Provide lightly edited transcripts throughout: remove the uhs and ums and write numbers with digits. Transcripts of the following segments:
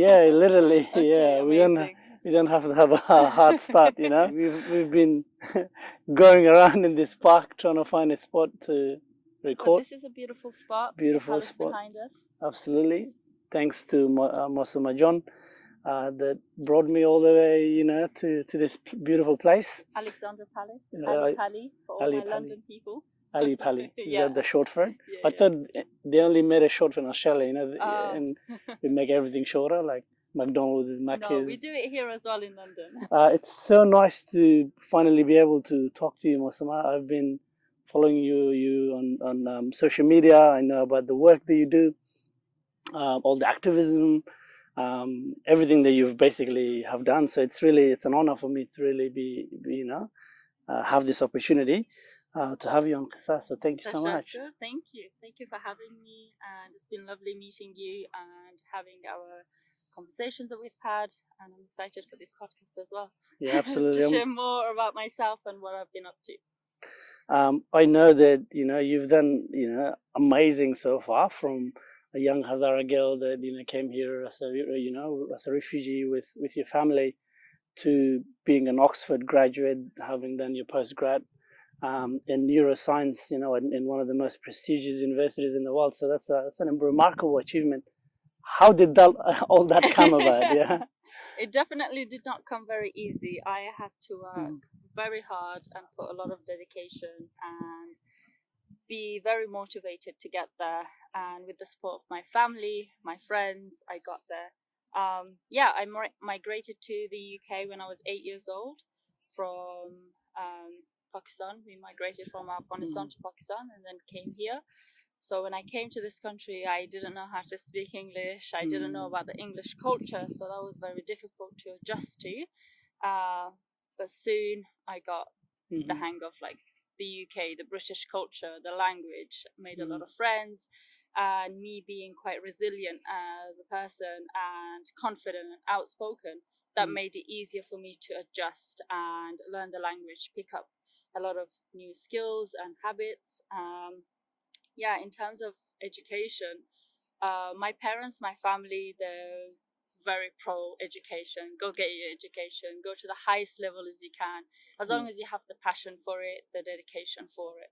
Yeah, literally. Okay, Yeah, amazing. we don't have to have a hard start. We've been going around in this park trying to find a spot to But record. this is a beautiful spot. The Beautiful palace spot. behind us. Absolutely. Thanks to Masuma John that brought me all the way, to this beautiful place. Alexandra Palace. Uh, Ali Pali for all Ali my Pali. London people. Ali Pali. Is Yeah. that the short for it? Yeah, I thought they only made a short for in Australia, and yeah. we make everything shorter, like McDonald's, Macca's. No, we do it here as well in London. It's so nice to finally be able to talk to you, Masuma. I've been following you on social media. I know about the work that you do, all the activism, everything that you've basically have done. So it's an honor for me to really be have this opportunity to have you on Qissa. So thank you so much. Sure. Thank you for having me, and it's been lovely meeting you and having our conversations that we've had, and I'm excited for this podcast as well. Yeah, absolutely. To share more about myself and what I've been up to. I know that you've done amazing so far, from a young Hazara girl that came here as a refugee with your family, to being an Oxford graduate, having done your postgrad in neuroscience, in one of the most prestigious universities in the world. So that's a remarkable achievement. How did all that come about? Yeah. It definitely did not come very easy. I had to work very hard and put a lot of dedication and be very motivated to get there. And with the support of my family, my friends, I got there. I migrated to the UK when I was 8 years old from Pakistan. We migrated from Afghanistan to Pakistan and then came here. So when I came to this country, I didn't know how to speak English. I didn't know about the English culture, so that was very difficult to adjust to. But soon I got the hang of the UK, the British culture, the language. Made a lot of friends, and me being quite resilient as a person and confident and outspoken, that made it easier for me to adjust and learn the language, pick up a lot of new skills and habits. In terms of education, my parents, my family, they're very pro education. Go get your education, go to the highest level as you can, as long as you have the passion for it, the dedication for it,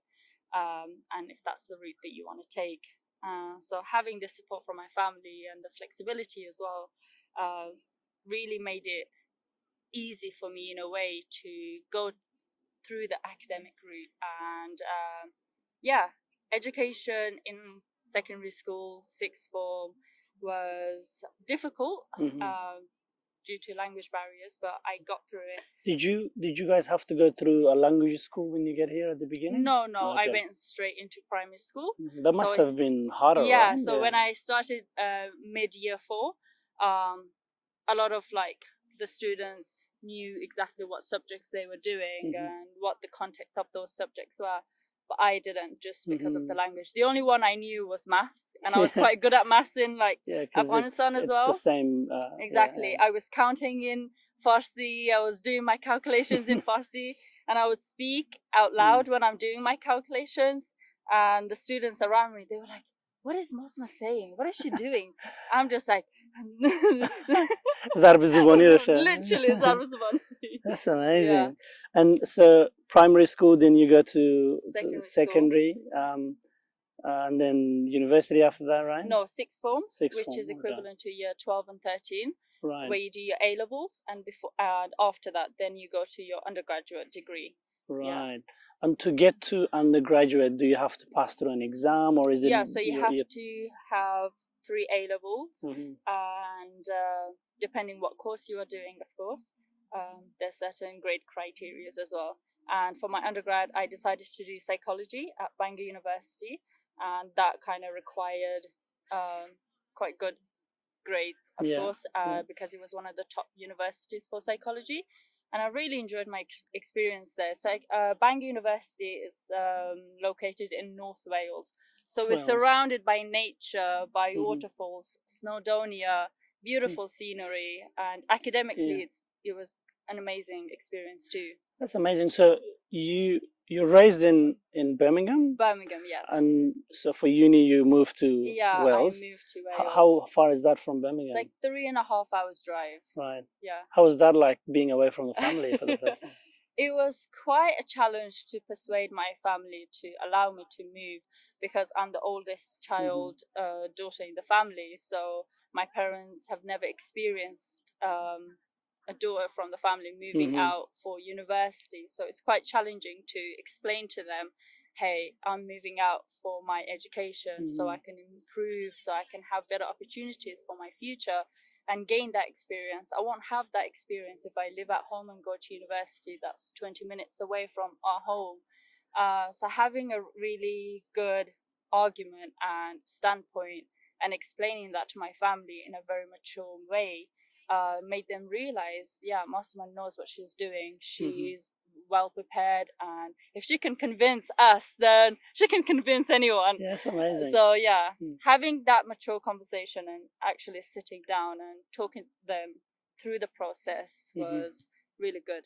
and if that's the route that you want to take. So having the support from my family and the flexibility as well really made it easy for me in a way to go through the academic route. And education in secondary school, sixth form, was difficult due to language barriers, but I got through it. Did you guys have to go through a language school when you get here at the beginning? No, I went straight into primary school. That must have been harder. Yeah, right? so when I started mid-year 4, a lot of the students knew exactly what subjects they were doing and what the context of those subjects were, but I didn't, just because of the language. The only one I knew was maths, and I was quite good at maths in Afghanistan as well. It's the same. Exactly. I was counting in Farsi, I was doing my calculations in Farsi, and I would speak out loud when I'm doing my calculations, and the students around me, they were like, "What is Masuma saying? What is she doing?" I'm just like, literally Zarb Zubani. That's amazing. Yeah. And so primary school, then you go to secondary, and then university after that, right? No, sixth form, which is equivalent to year 12 and 13, where you do your A levels, and after that, then you go to your undergraduate degree. Right. Yeah. And to get to undergraduate, do you have to pass through an exam, or is it? Yeah, so you have to have 3 A levels, and depending what course you are doing, of course, there's certain grade criteria as well. And for my undergrad, I decided to do psychology at Bangor University, and that kind of required quite good grades, of course, because it was one of the top universities for psychology. And I really enjoyed my experience there. So Bangor University is located in North Wales. So we're surrounded by nature, by waterfalls, Snowdonia, beautiful scenery, and academically it was an amazing experience too. That's amazing. So you're raised in Birmingham, Birmingham, yes. and so for uni you moved to Yeah, Wales. I moved to Wales. How far is that from Birmingham? It's like 3.5 hours drive. Right. Yeah. How was that like being away from the family for the first time? It was quite a challenge to persuade my family to allow me to move, because I'm the oldest child, daughter in the family. So my parents have never experienced a daughter from the family moving out for university. So it's quite challenging to explain to them, hey, I'm moving out for my education so I can improve, so I can have better opportunities for my future and gain that experience. I won't have that experience if I live at home and go to university that's 20 minutes away from our home. So having a really good argument and standpoint and explaining that to my family in a very mature way made them realize, yeah, Masuma knows what she's doing. She's well prepared, and if she can convince us, then she can convince anyone. Yeah, that's amazing. So yeah, having that mature conversation and actually sitting down and talking to them through the process was really good.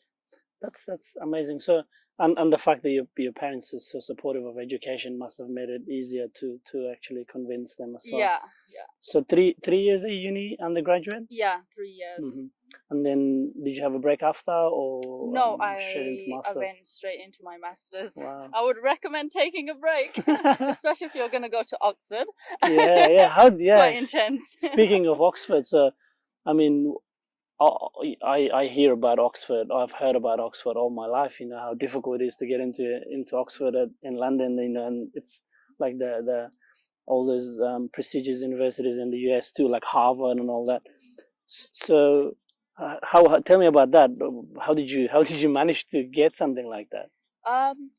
That's amazing. So and the fact that your parents are so supportive of education must have made it easier to actually convince them as well. Yeah. So three years at uni undergraduate? Yeah, 3 years. And then did you have a break after, or no, straight into I masters? went straight into my masters. Wow. I would recommend taking a break, especially if you're going to go to Oxford. Yeah. It's quite intense. Speaking of Oxford, so I mean, I hear about Oxford. I've heard about Oxford all my life. You know how difficult it is to get into Oxford in London. You know, and it's like the all those prestigious universities in the US too, like Harvard and all that. So, tell me about that. How did you manage to get something like that?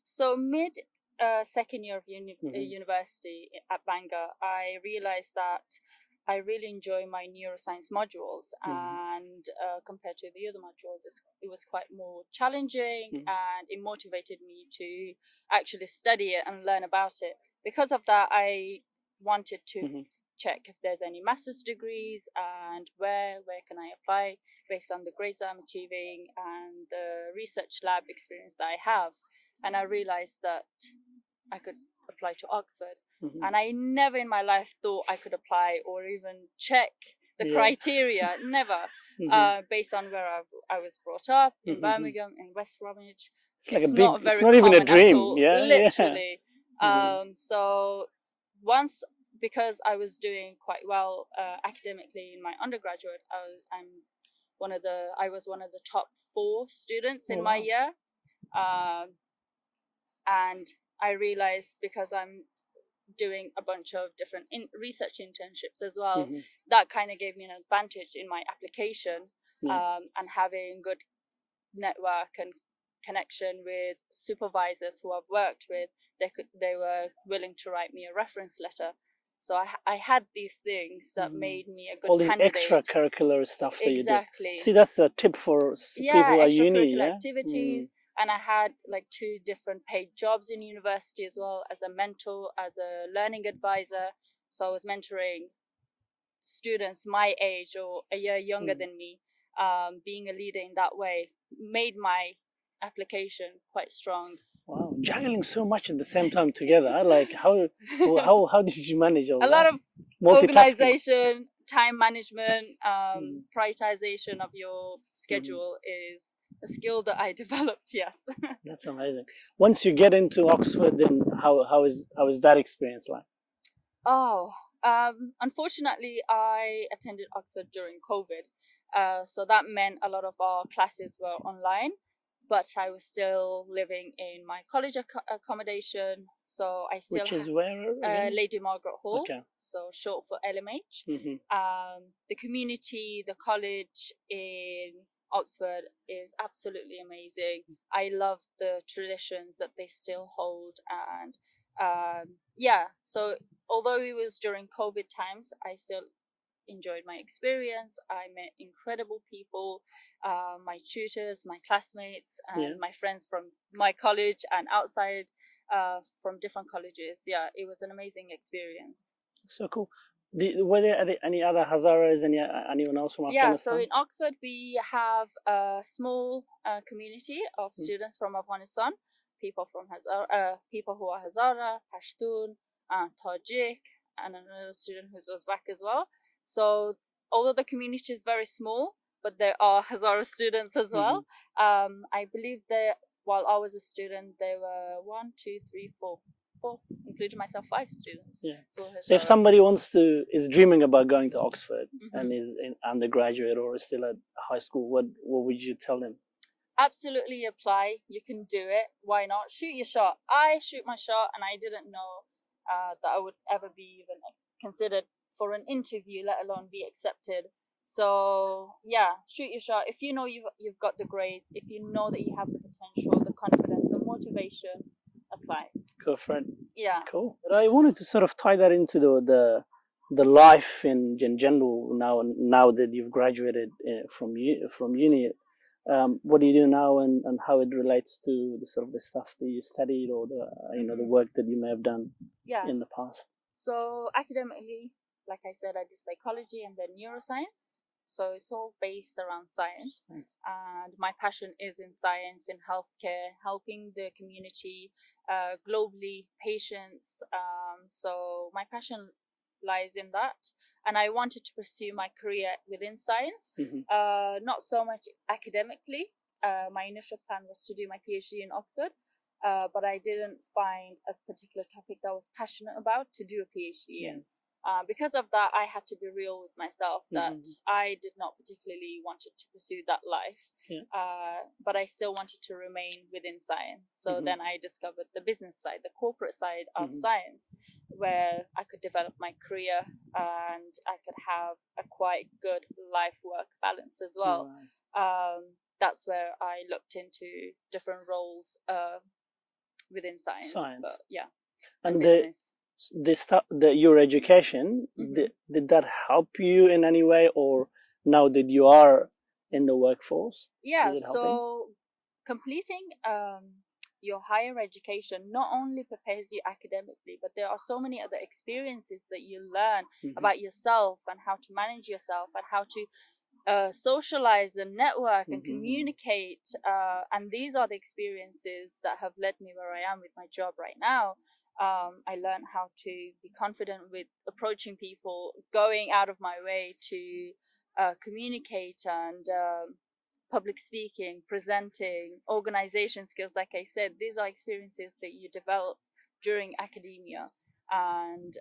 So mid second year of university at Bangor, I realized that I really enjoy my neuroscience modules, and compared to the other modules, it was quite more challenging, and it motivated me to actually study it and learn about it. Because of that, I wanted to check if there's any master's degrees and where can I apply based on the grades I'm achieving and the research lab experience that I have. And I realized that I could apply to Oxford. And I never in my life thought I could apply or even check the criteria, never, based on where I was brought up, in Birmingham, in West Bromwich. It's not even a dream, literally. So once, because I was doing quite well academically in my undergraduate, I was one of the top 4 students in my year, and I realized, because I'm doing a bunch of different research internships as well, that kind of gave me an advantage in my application, and having good network and connection with supervisors who I've worked with. They were willing to write me a reference letter. So I had these things that made me a good all these candidate. extracurricular stuff that Exactly. you do. See, that's a tip for people at uni. Extracurricular activities. And I had like 2 different paid jobs in university as well, as a mentor, as a learning advisor. So I was mentoring students my age or a year younger than me. Being a leader in that way made my application quite strong. Wow, juggling so much at the same time together. Like how did you manage all that? A lot of organization, time management, prioritization of your schedule is a skill that I developed. Yes. That's amazing. Once you get into Oxford, then how is that experience like? Unfortunately, I attended Oxford during COVID, so that meant a lot of our classes were online. But I was still living in my college accommodation, so I still. Which is where? Lady Margaret Hall. Okay. So short for LMH. The community, the college in Oxford is absolutely amazing. I love the traditions that they still hold, and so although it was during COVID times, I still enjoyed my experience. I met incredible people, my tutors, my classmates, and my friends from my college and outside from different colleges. Yeah, it was an amazing experience. So cool. Were there any other Hazaras, anyone else from Yeah, so Afghanistan? in Oxford we have a small community of students from Afghanistan, people from people who are Hazara, Pashtun, Tajik, and another student who's Uzbek as well. So although the community is very small, but there are Hazara students as well. I believe that while I was a student, there were one, two, three, four, including myself, 5 students. Yeah. who were So if Hazara. somebody is dreaming about going to Oxford and is in undergraduate or is still at high school, what would you tell them? Absolutely apply. You can do it. Why not? Shoot your shot. I shoot my shot, and I didn't know that I would ever be even considered for an interview, let alone be accepted. So yeah, shoot your shot. If you know you've got the grades, if you know that you have the potential, the confidence, the motivation, apply. Go for it. Yeah. Cool. But I wanted to sort of tie that into the life in general now that you've graduated from uni. What do you do now, and how it relates to the sort of the stuff that you studied or the work that you may have done in the past? So academically, like I said, I did psychology and then neuroscience. So it's all based around science. And my passion is in science, in healthcare, helping the community, globally, patients. So my passion lies in that. And I wanted to pursue my career within science, not so much academically. My initial plan was to do my PhD in Oxford. But I didn't find a particular topic that I was passionate about to do a PhD in. Because of that, I had to be real with myself that I did not particularly wanted to pursue that life, but I still wanted to remain within science. So then I discovered the business side, the corporate side of science, where I could develop my career and I could have a quite good life-work balance as well. That's where I looked into different roles within science. But yeah, and business. Your education, did that help you in any way, or now that you are in the workforce? Yeah, so completing your higher education not only prepares you academically, but there are so many other experiences that you learn about yourself and how to manage yourself and how to socialize and network and communicate. And these are the experiences that have led me where I am with my job right now. I learned how to be confident with approaching people, going out of my way to communicate and public speaking, presenting, organization skills. Like I said, these are experiences that you develop during academia. And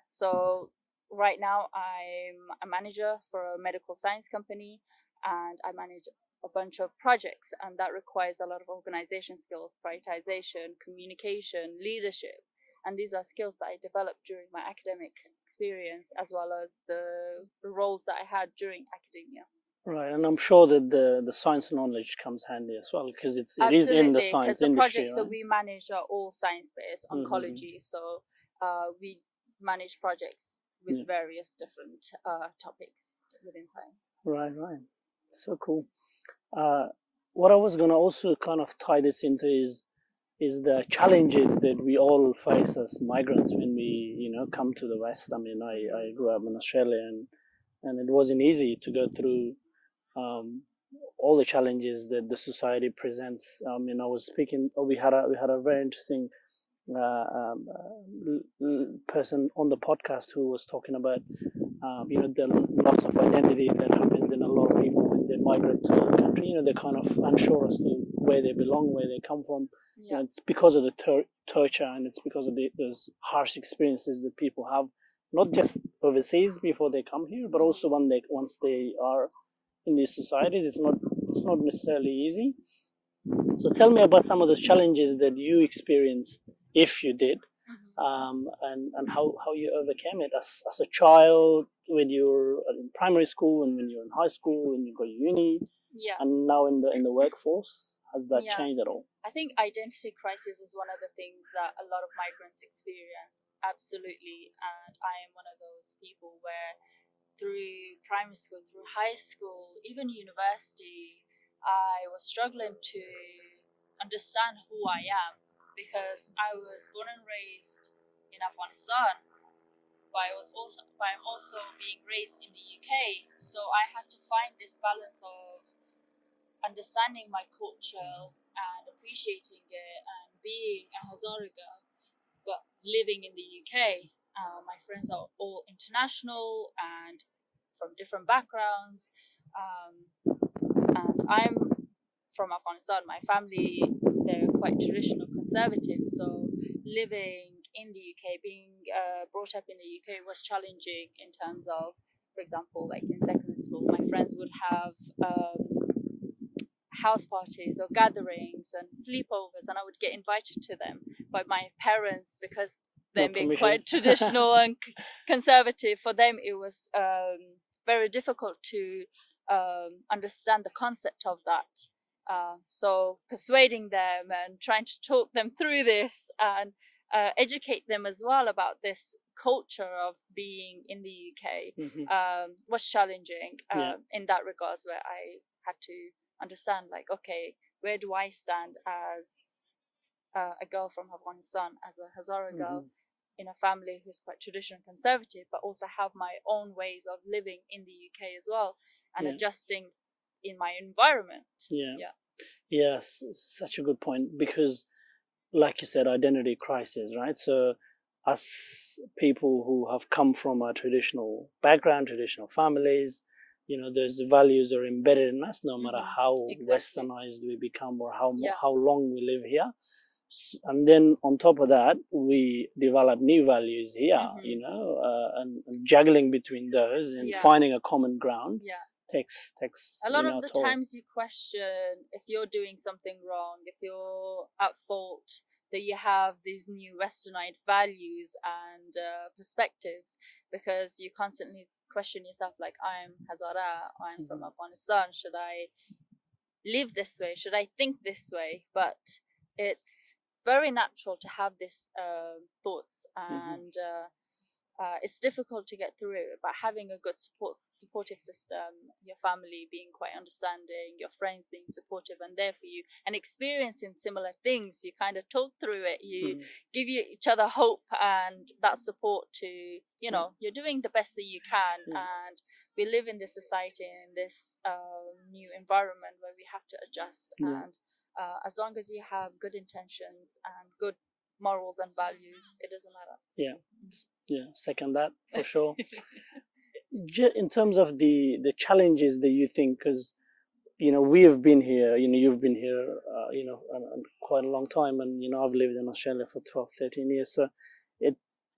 so right now I'm a manager for a medical science company, and I manage a bunch of projects, and that requires a lot of organization skills, prioritization, communication, leadership. And these are skills that I developed during my academic experience, as well as the roles that I had during academia. Right, and I'm sure that the science knowledge comes handy as well, because it is in the science industry. The projects that we manage are all science-based, oncology. So we manage projects with various different topics within science. Right. So cool. What I was going to also kind of tie this into is the challenges that we all face as migrants when we come to the West. I mean, I grew up in Australia, and it wasn't easy to go through all the challenges that the society presents. I mean, I was speaking. We had a very interesting person on the podcast who was talking about the loss of identity that happens in a lot of people when they migrate to a country. They're kind of unsure as to where they belong, where they come from. It's because of the torture, and it's because of those harsh experiences that people have, not just overseas before they come here, but also once they are in these societies. It's not necessarily easy. So tell me about some of those challenges that you experienced, if you did, and how you overcame it as a child when you were in primary school, and when you're in high school, when you go to uni, and now in the workforce. Has that changed at all? I think identity crisis is one of the things that a lot of migrants experience. Absolutely, and I am one of those people where through primary school, through high school, even university, I was struggling to understand who I am, because I was born and raised in Afghanistan, but I'm also being raised in the UK. So I had to find this balance of understanding my culture and appreciating it and being a Hazara girl, but living in the UK. My friends are all international and from different backgrounds. And I'm from Afghanistan. My family, they're quite traditional conservative. So living in the UK, being brought up in the UK was challenging in terms of, for example, like in secondary school, my friends would have house parties or gatherings and sleepovers, and I would get invited to them by my parents because them being quite traditional and conservative. For them, it was very difficult to understand the concept of that. So persuading them and trying to talk them through this and educate them as well about this culture of being in the UK was challenging in that regards, where I had to understand, like, okay, where do I stand as a girl from Afghanistan, as a Hazara girl in a family who's quite traditional conservative, but also have my own ways of living in the UK as well and adjusting in my environment. Yes, such a good point, because like you said, identity crisis, right? So as people who have come from a traditional background, traditional families, those values are embedded in us, no matter how westernized we become or how long we live here. And then on top of that, we develop new values here, and juggling between those and finding a common ground takes a lot of the times you question if you're doing something wrong, if you're at fault, that you have these new westernized values and perspectives, because you constantly question yourself, like, I'm Hazara, I'm from Afghanistan, should I live this way, should I think this way? But it's very natural to have these thoughts, and it's difficult to get through it, but having a good supportive system, your family being quite understanding, your friends being supportive and there for you, and experiencing similar things, you kind of talk through it, you give each other hope and that support to, you're doing the best that you can. And we live in this society, in this new environment where we have to adjust, and as long as you have good intentions and good morals and values, it doesn't matter. Second that for sure. In terms of the challenges that you think, because we have been here, you've been here quite a long time, and I've lived in Australia for 12-13 years, so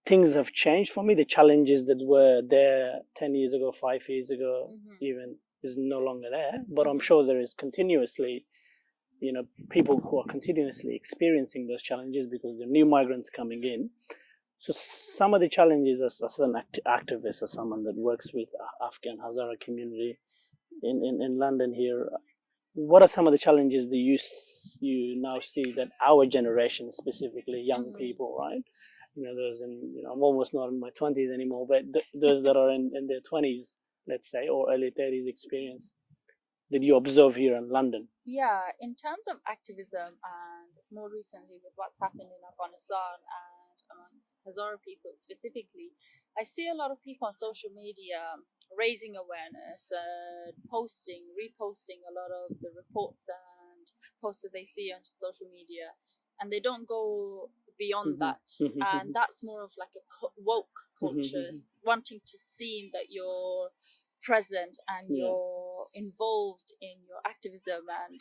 things have changed for me. The challenges that were there 10 years ago, 5 years ago even, is no longer there, but I'm sure there is continuously people who are continuously experiencing those challenges because there are new migrants coming in. So some of the challenges, as an activist, as someone that works with Afghan Hazara community in London here, what are some of the challenges that you now see that our generation, specifically young people, right? Those I'm almost not in my 20s anymore, but those that are in their 20s, let's say, or early 30s experience, that you observe here in London? Yeah, in terms of activism, and more recently with what's happened in Afghanistan and amongst Hazara people specifically, I see a lot of people on social media raising awareness, reposting a lot of the reports and posts that they see on social media, and they don't go beyond that. And that's more of like a woke culture, wanting to seem that you're present and you're involved in your activism. And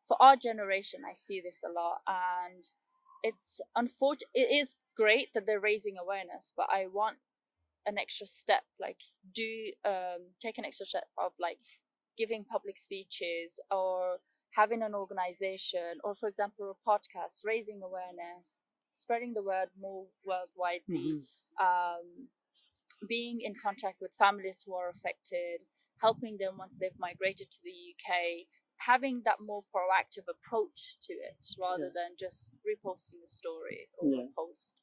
for our generation, I see this a lot, and it's unfortunate. It is great that they're raising awareness, but I want an extra step, like take an extra step of like giving public speeches or having an organization, or for example a podcast, raising awareness, spreading the word more worldwidely, being in contact with families who are affected, helping them once they've migrated to the UK, having that more proactive approach to it rather than just reposting a story or a post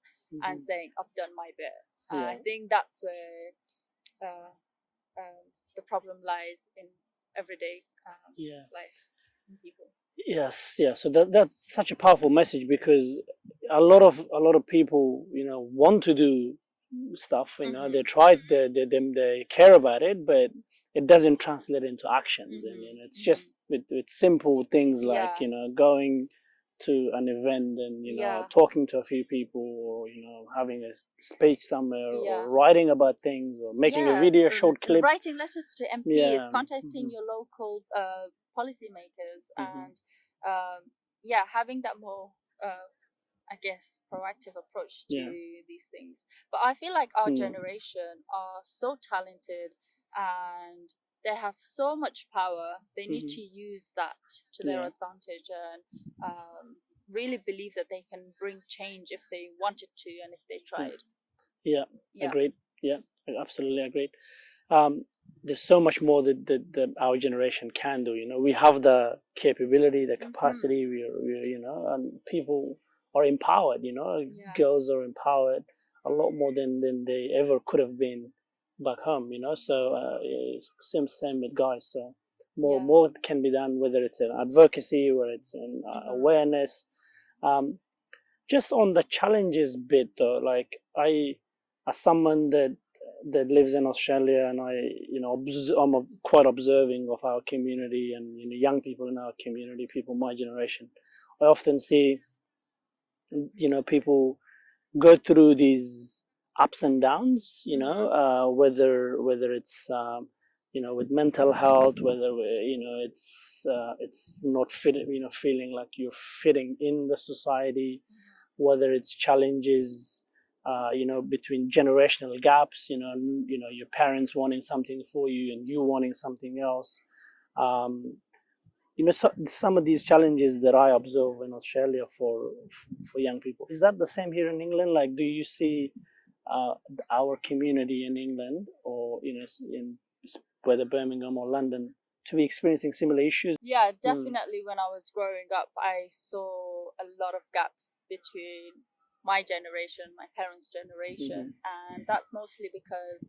and saying, I've done my bit. I think that's where the problem lies in everyday life in people. Yes. So that's such a powerful message, because a lot of people, want to do stuff. They try, they care about it, but it doesn't translate into actions. And it's just with simple things like going to an event and talking to a few people, or having a speech somewhere, or writing about things, or making a video short clip, writing letters to MPs, contacting your local policymakers, and having that more I guess proactive approach to these things. But I feel like our generation are so talented, and they have so much power. They need to use that to their advantage, and really believe that they can bring change if they wanted to and if they tried. Agreed. Absolutely agreed. There's so much more that our generation can do. We have the capability, the capacity. We're and people are empowered. Girls are empowered a lot more than they ever could have been back home. So it's same with guys. So more can be done, whether it's an advocacy, whether it's an awareness. Just on the challenges bit though, like as someone that lives in Australia, and I'm quite observing of our community and young people in our community, people my generation. I often see people go through these ups and downs, whether it's with mental health, whether it's not fitting, feeling like you're fitting in the society, whether it's challenges between generational gaps, your parents wanting something for you and you wanting something else. Some of these challenges that I observe in Australia for young people. Is that the same here in England? Like, do you see our community in England, or in whether Birmingham or London, to be experiencing similar issues? Yeah, definitely. When I was growing up, I saw a lot of gaps between my generation, my parents' generation, and that's mostly because,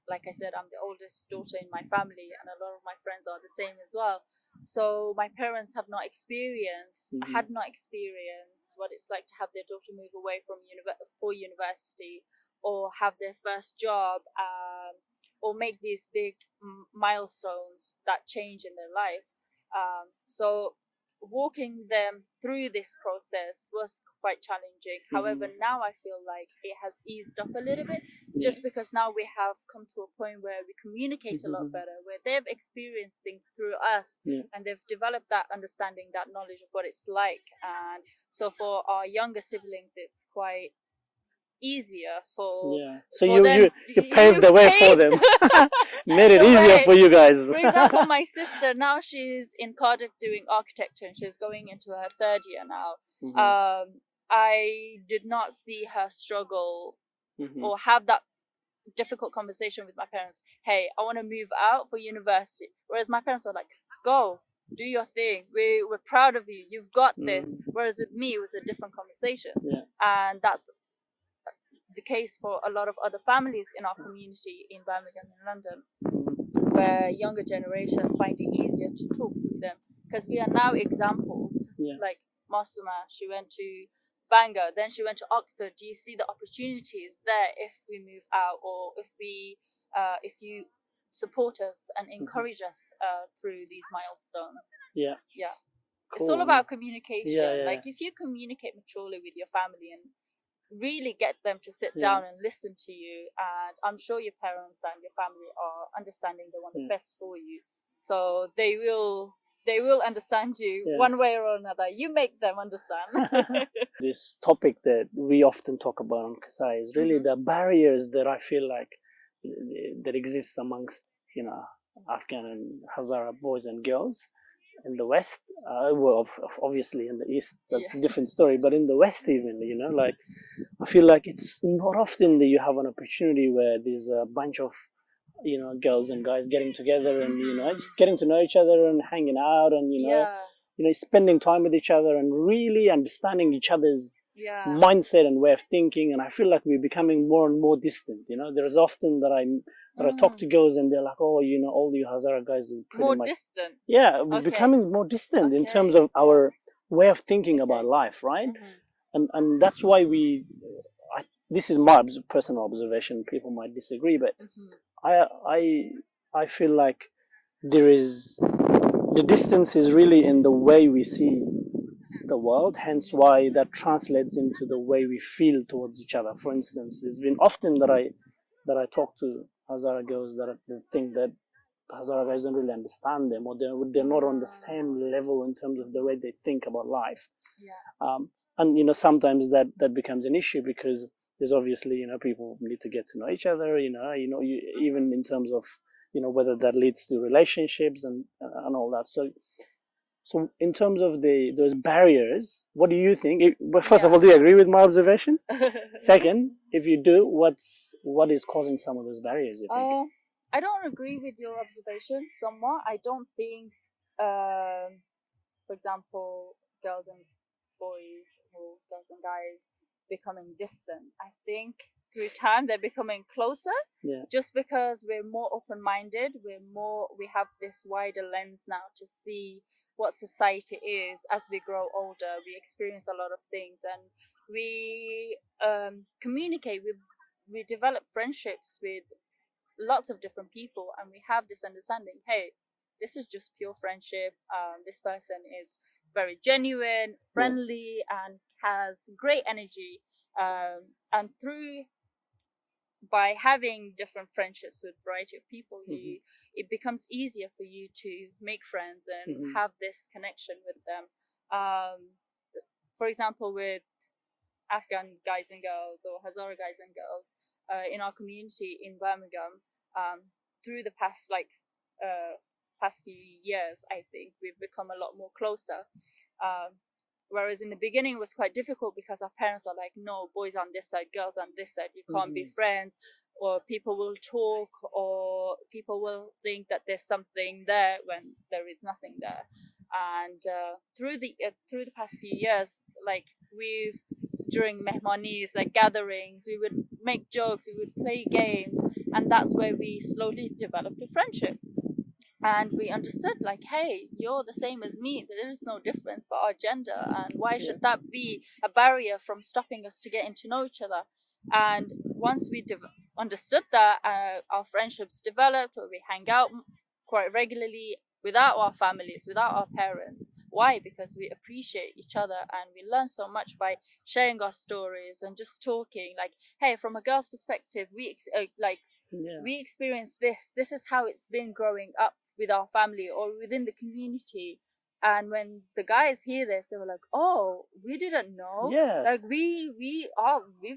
like I said, I'm the oldest daughter in my family, and a lot of my friends are the same as well. So my parents had not experienced what it's like to have their daughter move away from for university, or have their first job, or make these big milestones that change in their life. So walking them through this process was quite challenging. However, now I feel like it has eased up a little bit, just because now we have come to a point where we communicate a lot better, where they've experienced things through us, and they've developed that understanding, that knowledge of what it's like. And so for our younger siblings, it's quite easier for so you paved the way for them. Made it easier for you guys. For example, my sister, now she's in Cardiff doing architecture, and she's going into her third year now. I did not see her struggle or have that difficult conversation with my parents. Hey, I want to move out for university. Whereas my parents were like, go, do your thing. We're proud of you. You've got this. Whereas with me, it was a different conversation. And that's the case for a lot of other families in our community in Birmingham and London, where younger generations find it easier to talk to them, because we are now examples. Like Masuma, she went to Bangor, then she went to Oxford. Do you see the opportunities there if we move out, or if you support us and encourage us through these milestones? Cool. It's all about communication. Like, if you communicate maturely with your family and really get them to sit down and listen to you, and I'm sure your parents and your family are understanding, they want the best for you, so they will understand you one way or another. You make them understand. This topic that we often talk about on Kasai is really the barriers that I feel like that exist amongst Afghan and Hazara boys and girls in the West. Well, obviously in the East, that's a different story, but in the West even, like, I feel like it's not often that you have an opportunity where there's a bunch of girls and guys getting together and just getting to know each other and hanging out and spending time with each other and really understanding each other's mindset and way of thinking. And I feel like we're becoming more and more distant. There's often that I talk to girls and they're like, oh, all you Hazara guys are pretty more much distant. We're becoming more distant in terms of our way of thinking about life, right? And that's why this is my personal observation. People might disagree, but I feel like there is the distance is really in the way we see the world, hence why that translates into the way we feel towards each other. For instance, there's been often that I talk to Hazara girls that think that Hazara guys don't really understand them, or they're not on the same level in terms of the way they think about life. Yeah. And sometimes that becomes an issue, because there's obviously people need to get to know each other. Even in terms of whether that leads to relationships and all that. So in terms of those barriers, what do you think? First of all, do you agree with my observation? Second, if you do, what is causing some of those barriers, you think? I don't agree with your observation somewhat. I don't think, for example, girls and boys or girls and guys becoming distant. I think through time they're becoming closer. Yeah. Just because we're more open-minded, we have this wider lens now to see what society is. As we grow older, we experience a lot of things, and we communicate. We develop friendships with lots of different people, and we have this understanding. Hey, this is just pure friendship. This person is very genuine, friendly, and has great energy. And by having different friendships with a variety of people, it becomes easier for you to make friends and have this connection with them. For example, with Afghan guys and girls or Hazara guys and girls in our community in Birmingham, through the past few years, I think we've become a lot more closer. Whereas in the beginning it was quite difficult, because our parents were like, no, boys on this side, girls on this side, you can't be friends, or people will talk, or people will think that there's something there when there is nothing there. And through the past few years, during mehmanis, gatherings, we would make jokes, we would play games, and that's where we slowly developed a friendship. And we understood, hey, you're the same as me. There is no difference but our gender. And why should that be a barrier from stopping us to getting to know each other? And once we understood that, our friendships developed, or we hang out quite regularly without our families, without our parents. Why? Because we appreciate each other, and we learn so much by sharing our stories and just talking. Hey, from a girl's perspective, we experience this. This is how it's been growing up with our family or within the community. And when the guys hear this, they were like, oh, we didn't know. Yes. We've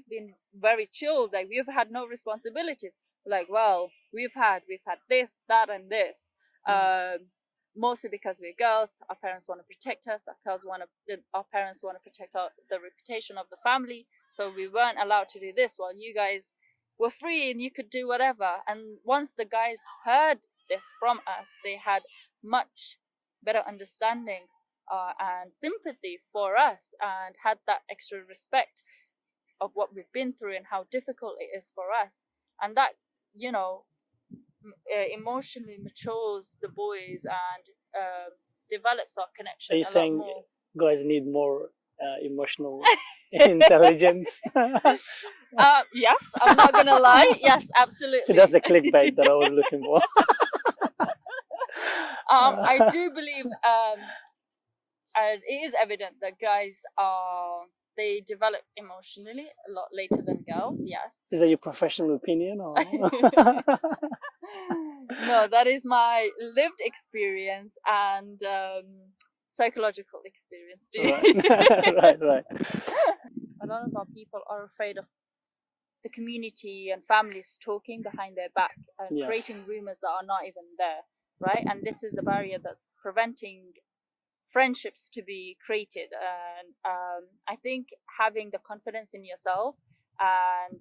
been very chilled. We've had no responsibilities. Well, we've had this, that, and this. Mostly because we're girls. Our parents want to protect us. Our parents want to protect the reputation of the family. So we weren't allowed to do this, while you guys were free and you could do whatever. And once the guys heard this from us, they had much better understanding and sympathy for us, and had that extra respect of what we've been through and how difficult it is for us. And that emotionally matures the boys and develops our connection. Are you a saying lot more. Guys need more emotional intelligence? Yes, I'm not gonna lie. Yes, absolutely. So that's the clickbait that I was looking for. I do believe it is evident that guys they develop emotionally a lot later than girls. Yes. Is that your professional opinion, or? No, that is my lived experience and psychological experience too. Right. A lot of our people are afraid of the community and families talking behind their back and creating rumors that are not even there, right? And this is the barrier that's preventing friendships to be created. And I think having the confidence in yourself and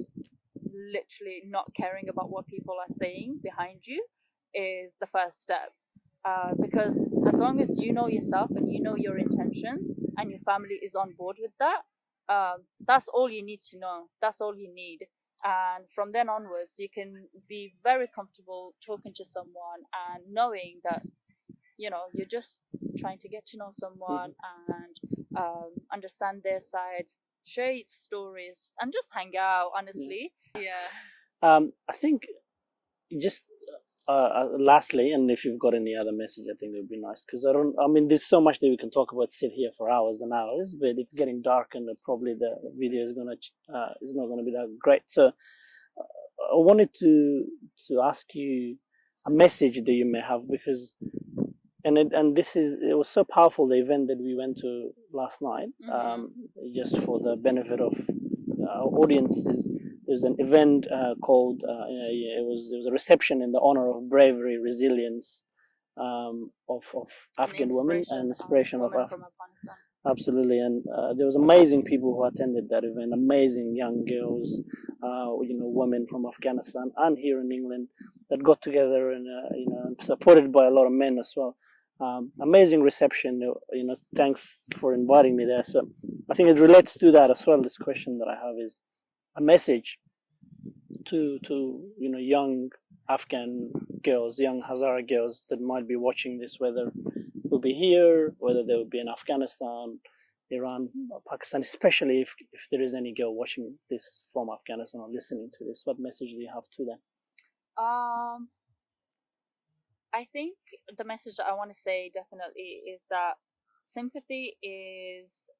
literally not caring about what people are saying behind you is the first step. Because as long as you know yourself and you know your intentions and your family is on board with that, that's all you need to know. That's all you need. And from then onwards, you can be very comfortable talking to someone and knowing that, you're just trying to get to know someone and understand their side, share its stories, and just hang out, honestly. Yeah. I think just lastly, and if you've got any other message, I think it would be nice, because I mean, there's so much that we can talk about, sit here for hours and hours, but it's getting dark, and probably the video is not gonna be that great. So I wanted to ask you a message that you may have, because it was so powerful, the event that we went to last night. Just for the benefit of our audiences, there's an event called it was a reception in the honor of bravery, resilience, of Afghan women, and inspiration of women from Afghanistan. Absolutely, and there was amazing people who attended that event. Amazing young girls, women from Afghanistan and here in England, that got together, and supported by a lot of men as well. Amazing reception. Thanks for inviting me there. So I think it relates to that as well. This question that I have is a message to young Afghan girls, young Hazara girls that might be watching this, whether will be here, whether they will be in Afghanistan, Iran, or Pakistan, especially if there is any girl watching this from Afghanistan or listening to this. What message do you have to them? I think the message that I want to say definitely is that sympathy is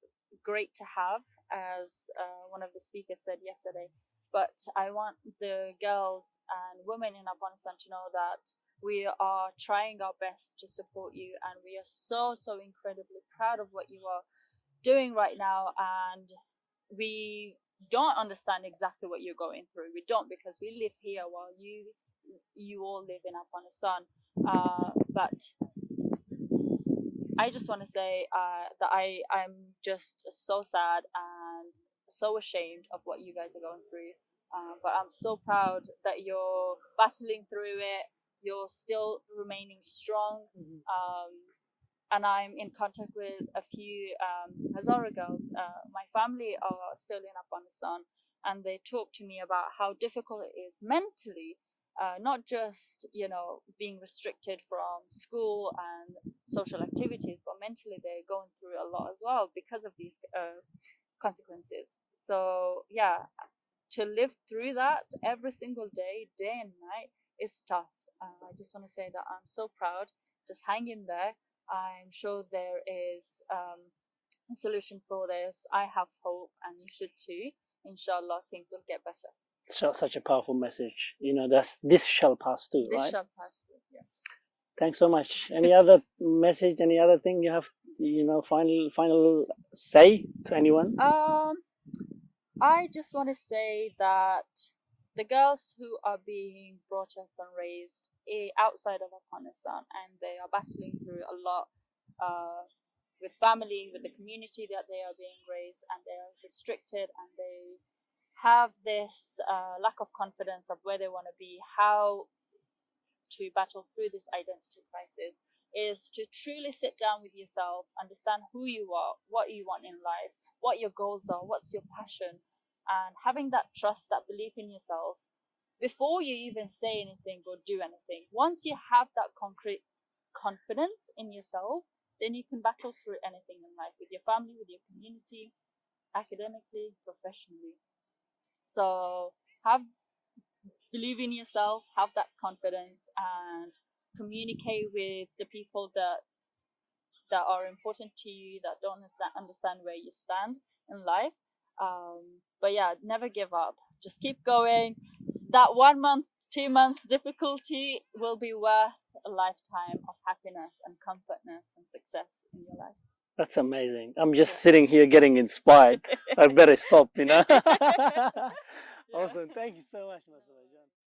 great to have, as one of the speakers said yesterday, but I want the girls and women in Afghanistan to know that we are trying our best to support you, and we are so incredibly proud of what you are doing right now. And we don't understand exactly what you're going through. We don't, because we live here while you all live in Afghanistan. But I just want to say that I'm just so sad and so ashamed of what you guys are going through. But I'm so proud that you're battling through it. You're still remaining strong. And I'm in contact with a few Hazara girls. My family are still in Afghanistan, and they talk to me about how difficult it is mentally, not just being restricted from school and social activities, but mentally they're going through a lot as well because of these consequences. So yeah, to live through that every single day, day and night, is tough. I just want to say that I'm so proud. Just hang in there. I'm sure there is a solution for this. I have hope, and you should too. Inshallah, things will get better. Such a powerful message. This shall pass too, right? This shall pass too, yeah. Thanks so much. Any other message, any other thing you have, final say to anyone? I just want to say that the girls who are being brought up and raised outside of Afghanistan, and they are battling through a lot with family, with the community that they are being raised, and they are restricted, and they have this lack of confidence of where they want to be, how to battle through this identity crisis, is to truly sit down with yourself, understand who you are, what you want in life, what your goals are, what's your passion, and having that trust, that belief in yourself before you even say anything or do anything. Once you have that concrete confidence in yourself, then you can battle through anything in life, with your family, with your community, academically, professionally. So believe in yourself, have that confidence, and communicate with the people that are important to you, that don't understand where you stand in life. But yeah, never give up. Just keep going. That 1 month, 2 months difficulty will be worth a lifetime of happiness and comfortness and success in your life. That's amazing. I'm just sitting here getting inspired. I better stop, Awesome. Thank you so much, Masuma.